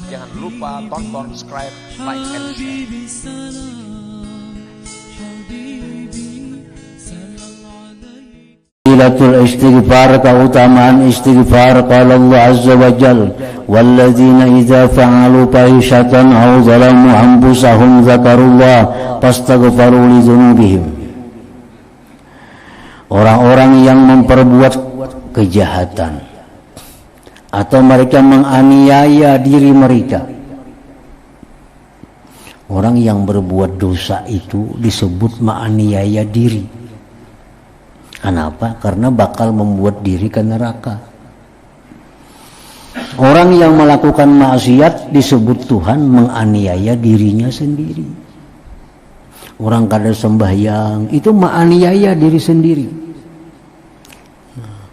Jangan lupa tonton, subscribe, like, and share. Fadilatul istighfar, keutamaan istighfar. Qala Allah azza wa jalla walladzina idza fa'alu fahishatan aw zalamu anfusahum dzakarullah fastaghfaru li dzunubihim. Orang-orang yang memperbuat kejahatan atau mereka menganiaya diri mereka. Orang yang berbuat dosa itu disebut menganiaya diri. Kenapa? Karena bakal membuat diri ke neraka. Orang yang melakukan maksiat disebut Tuhan menganiaya dirinya sendiri. Orang kada sembahyang itu menganiaya diri sendiri.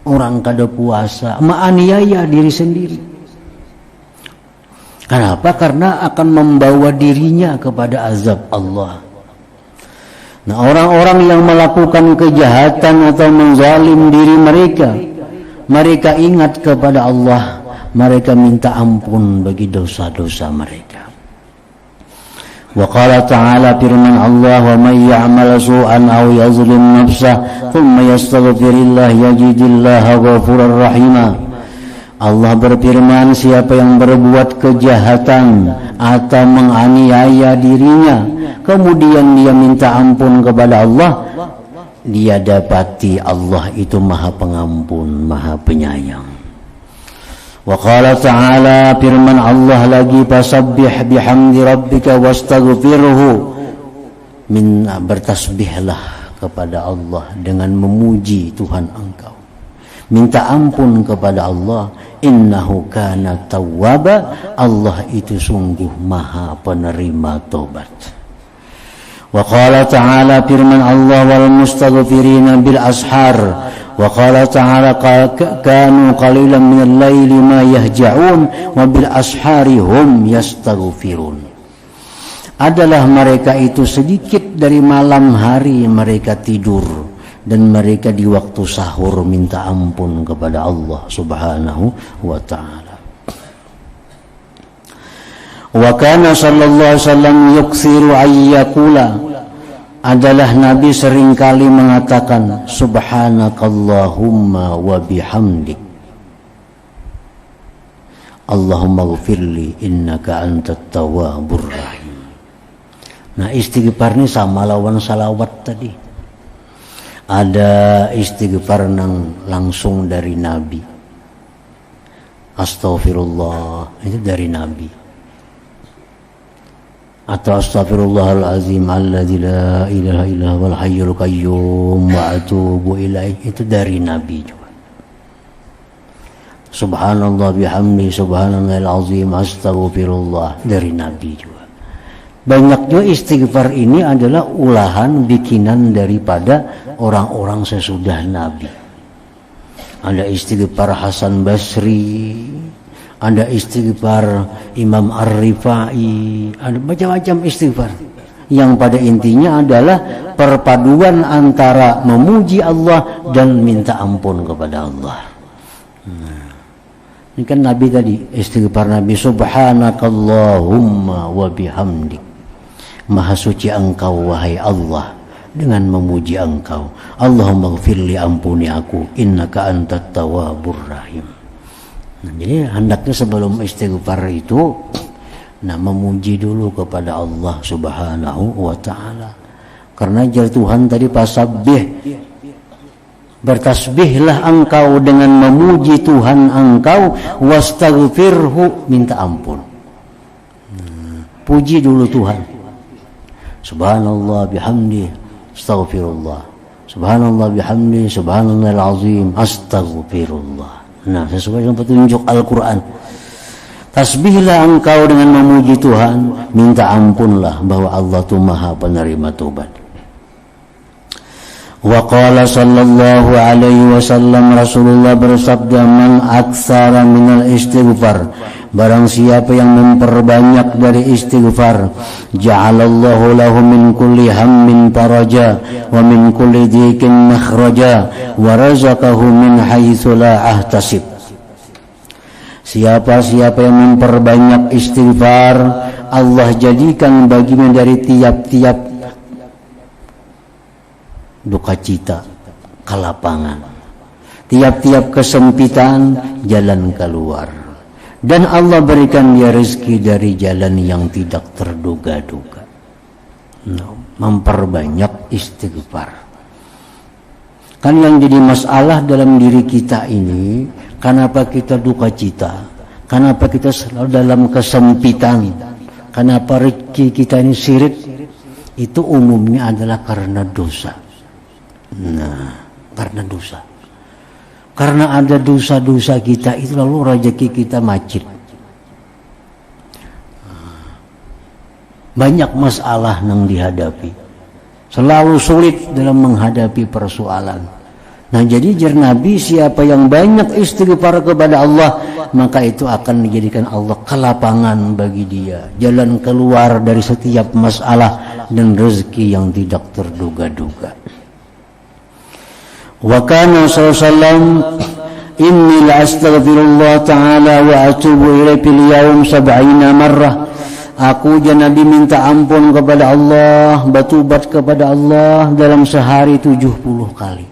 Orang kada puasa menganiaya diri sendiri. Kenapa? Karena akan membawa dirinya kepada azab Allah. Nah, orang-orang yang melakukan kejahatan atau menzalim diri mereka ingat kepada Allah, mereka minta ampun bagi dosa-dosa mereka. Wa qala ta'ala, firman Allah, wa may ya'mal su'an aw yazlim nafsah thumma yastaghfirillah yajidillaha ghafurar rahima. Allah berfirman, siapa yang berbuat kejahatan atau menganiaya dirinya kemudian dia minta ampun kepada Allah, dia dapati Allah itu Maha Pengampun, Maha Penyayang. Wa qala ta'ala, firman Allah lagi, fasabbih bihamdi rabbika wastaghfirhu, bertasbihlah kepada Allah dengan memuji Tuhan engkau, minta ampun kepada Allah. Innahu kana tawwaba, Allah itu sungguh Maha penerima tobat. Wa qala ta'ala, firman Allah, wal mustaghfirina bil ashar. Wa qala ta'ala, kanu qalilan minal laili ma yahja'un wa bil ashari hum yastaghfirun. Adalah mereka itu sedikit dari malam hari mereka tidur, dan mereka di waktu sahur minta ampun kepada Allah subhanahu wa ta'ala. Wa kana sallallahu alaihi wasallam yuksiru ayyakula, adalah Nabi seringkali mengatakan subhanakallahumma wa bihamdik Allahumma ghfirli innaka antat tawwabur rahim. Nah, istighfar ini sama lawan salawat tadi. Ada istighfar nang langsung dari Nabi, astaghfirullah, itu dari Nabi. Atau astaghfirullahalazim alladzi la ilaha illa huwal hayyul qayyum wa atubu ilaih, itu dari Nabi juga. Subhanallah bihamdi subhanallahil azim astaghfirullah, dari Nabi juga. Banyak juga istighfar ini adalah ulahan bikinan daripada orang-orang sesudah Nabi. Ada istighfar Hasan Basri, ada istighfar Imam Ar-Rifai, ada macam-macam istighfar yang pada intinya adalah perpaduan antara memuji Allah dan minta ampun kepada Allah. Nah, ini kan Nabi tadi, istighfar Nabi, subhanakallahumma wa bihamdik, maha suci engkau wahai Allah dengan memuji engkau. Allahumma ghfirli, ampuni aku, innaka antat tawwabur rahim. Nah, jadi hendaknya sebelum istighfar itu memuji dulu kepada Allah subhanahu wa ta'ala. Karena jar Tuhan tadi fasabbih, bertasbihlah engkau dengan memuji Tuhan engkau, wastaghfirhu, minta ampun. Puji dulu Tuhan. Subhanallah bihamdi astaghfirullah, subhanallah bihamdi subhanallahil azim astaghfirullah. Nah, sesuai dengan petunjuk Al-Quran. Tasbihlah engkau dengan memuji Tuhan, minta ampunlah bahwa Allah itu Maha penerima tobat. Wa qala sallallahu alaihi wasallam, Rasulullah bersabda, man aktsara minal istighfar, barang siapa yang memperbanyak dari istighfar, ja'alallahu lahu min kulli hammin faraja wa min kulli dhiqin makhraja wa razaqahu min haitsu la ahtasib. Siapa-siapa yang memperbanyak istighfar, Allah jadikan baginya dari tiap-tiap duka cita kelapangan, tiap-tiap kesempitan jalan keluar, dan Allah berikan dia rezeki dari jalan yang tidak terduga-duga. Memperbanyak istighfar. Kan yang jadi masalah dalam diri kita ini, kenapa kita duka cita, kenapa kita selalu dalam kesempitan, kenapa rezeki kita ini sirik, itu umumnya adalah karena dosa. Karena dosa. Karena ada dosa-dosa kita, itu lalu rezeki kita macet. Banyak masalah yang dihadapi, selalu sulit dalam menghadapi persoalan. Nah, jadi jar Nabi, siapa yang banyak istighfar kepada Allah, maka itu akan dijadikan Allah kelapangan bagi dia, jalan keluar dari setiap masalah dan rezeki yang tidak terduga-duga. Wa kana sallallahu inni la astaghfirullah ta'ala wa atubu ilaihi fil yawm 70 marrah. Aku dan Nabi minta ampun kepada Allah, bertobat kepada Allah dalam sehari 70 kali.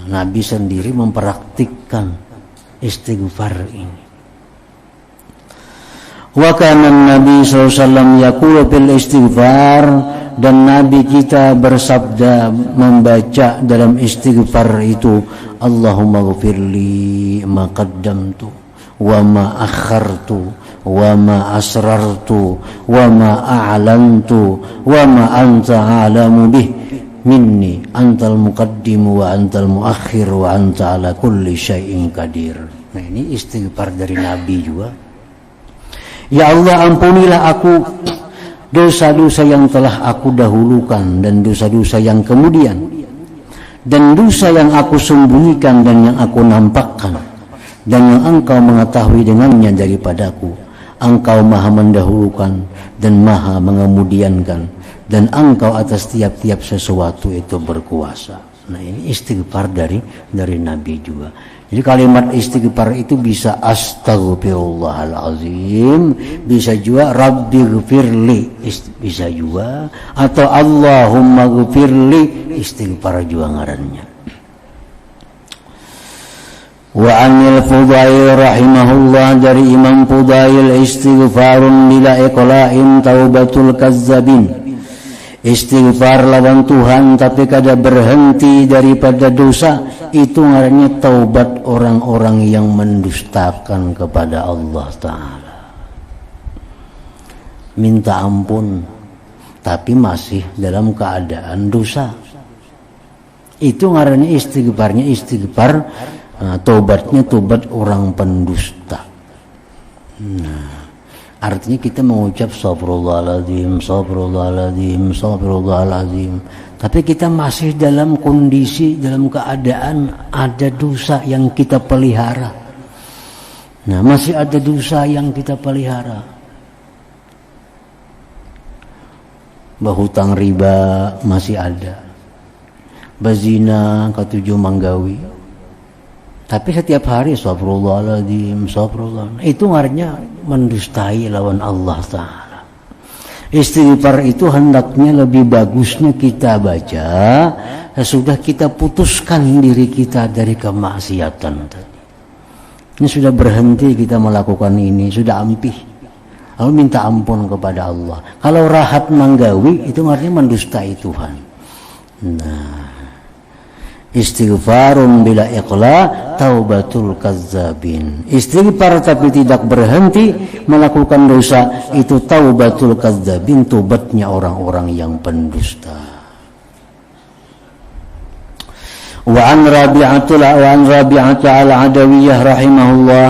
Nabi sendiri mempraktikkan istighfar ini. Wa kana Nabi sallallahu alaihi wasallam yaqulu bil istighfar, dan Nabi kita bersabda membaca dalam istighfar itu, Allahumma ghfirli ma qaddamtu wa ma akhartu wa ma asrartu wa ma a'lantu wa ma anta a'lamu bih minni antal muqaddim wa antal muakhir wa anta ala kulli syai'in qadir. Nah, ini istighfar dari Nabi juga. Ya Allah, ampunilah aku dosa-dosa yang telah aku dahulukan dan dosa-dosa yang kemudian, dan dosa yang aku sembunyikan dan yang aku nampakkan, dan yang Engkau mengetahui dengannya daripadaku. Engkau maha mendahulukan dan maha mengemudiankan, dan Engkau atas tiap-tiap sesuatu itu berkuasa. Nah, ini istighfar dari Nabi juga. Jadi kalimat istighfar itu bisa astaghfirullahalazim, bisa juga rabbighfirli, bisa juga, atau Allahumma ghfirli, istighfar juga ngarannya. Wa anil Fudail rahimahullah, dari Imam Fudail, istighfarun bila iqla'in taubatul kazzabin. Istighfar lawan Tuhan tapi kada berhenti daripada dosa, itu ngarannya taubat orang-orang yang mendustakan kepada Allah Ta'ala. Minta ampun tapi masih dalam keadaan dosa, itu ngarannya istighfarnya istighfar. Nah, tobatnya tobat orang pendusta. Nah, artinya kita mengucap astagfirullahaladzim, astagfirullahaladzim, astagfirullahaladzim, tapi kita masih dalam kondisi, dalam keadaan ada dosa yang kita pelihara. Nah, masih ada dosa yang kita pelihara. Berhutang riba masih ada, berzina, ketujuh manggawi. Tapi setiap hari astagfirullahaladzim, astagfirullah, itu artinya mendustai lawan Allah Ta'ala. Istighfar itu hendaknya lebih bagusnya kita baca sesudah kita putuskan diri kita dari kemaksiatan tadi. Ini sudah berhenti kita melakukan ini, sudah ampih, lalu minta ampun kepada Allah. Kalau rahat manggawi, itu artinya mendustai Tuhan. Nah, istighfarun bila iqla taubatul kazzabin. Istighfar tapi tidak berhenti melakukan dosa, itu taubatul kazzabin, tobatnya orang-orang yang pendusta. Wa an Rabi'ata al-Adawiyah rahimahullah,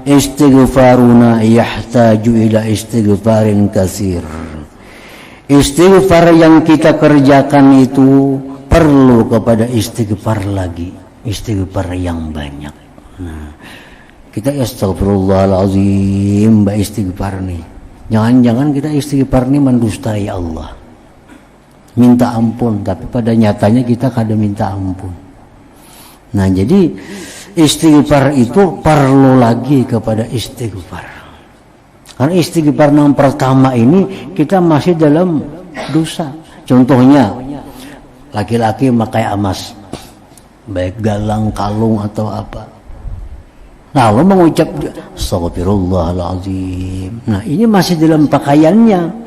istighfaruna yahtaju ila istighfarin katsir. Istighfar yang kita kerjakan itu perlu kepada istighfar lagi, istighfar yang banyak. Nah, kita astagfirullahalazim, istighfar nih. Jangan-jangan kita istighfar nih mendustai Allah, minta ampun, tapi pada nyatanya kita kada minta ampun. Nah, jadi istighfar itu perlu lagi kepada istighfar. Karena istighfar yang pertama ini kita masih dalam dosa. Contohnya laki-laki memakai emas, baik galang, kalung atau apa. Lalu mengucap astagfirullahaladzim. Nah ini masih dalam pakaiannya.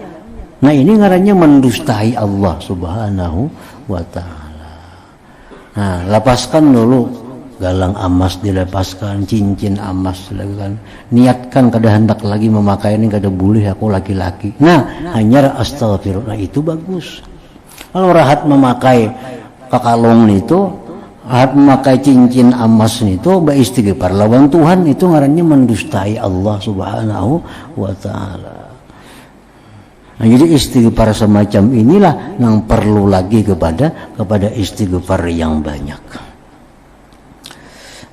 Nah ini ngarannya mendustai Allah subhanahu wa ta'ala. Nah lepaskan dulu galang emas, dilepaskan cincin emas, dilakukan. Niatkan kada hendak lagi memakai ini, kada boleh aku laki-laki. Nah hanya astagfirullah, itu bagus. Kalau rahat memakai kalung itu, rahat memakai cincin emas itu, beristighfar lawan Tuhan, itu ngarannya mendustai Allah subhanahu wa ta'ala. Nah, jadi istighfar semacam inilah yang perlu lagi kepada istighfar yang banyak.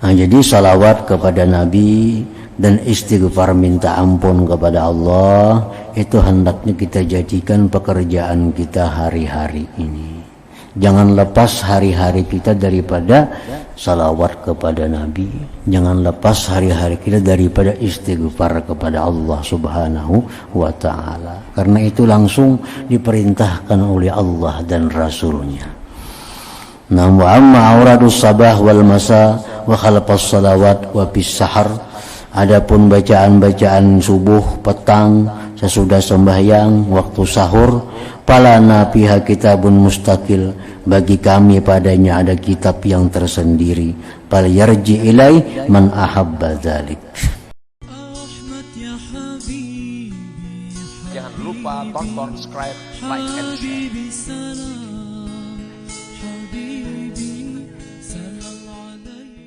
Nah, jadi salawat kepada Nabi dan istighfar minta ampun kepada Allah itu hendaknya kita jadikan pekerjaan kita hari-hari ini. Jangan lepas hari-hari kita daripada salawat kepada Nabi. Jangan lepas hari-hari kita daripada istighfar kepada Allah subhanahu wa ta'ala. Karena itu langsung diperintahkan oleh Allah dan Rasulnya. Nah, wa amma auradus sabah wal masa wa khalafas salawat wa bis sahar. Adapun bacaan-bacaan subuh, petang, sesudah sembahyang, waktu sahur, palana fiha kitabun mustaqil, bagi kami padanya ada kitab yang tersendiri. Fal yarji ilai man ahabba dzalik. Jangan lupa tonton, subscribe, like, and share.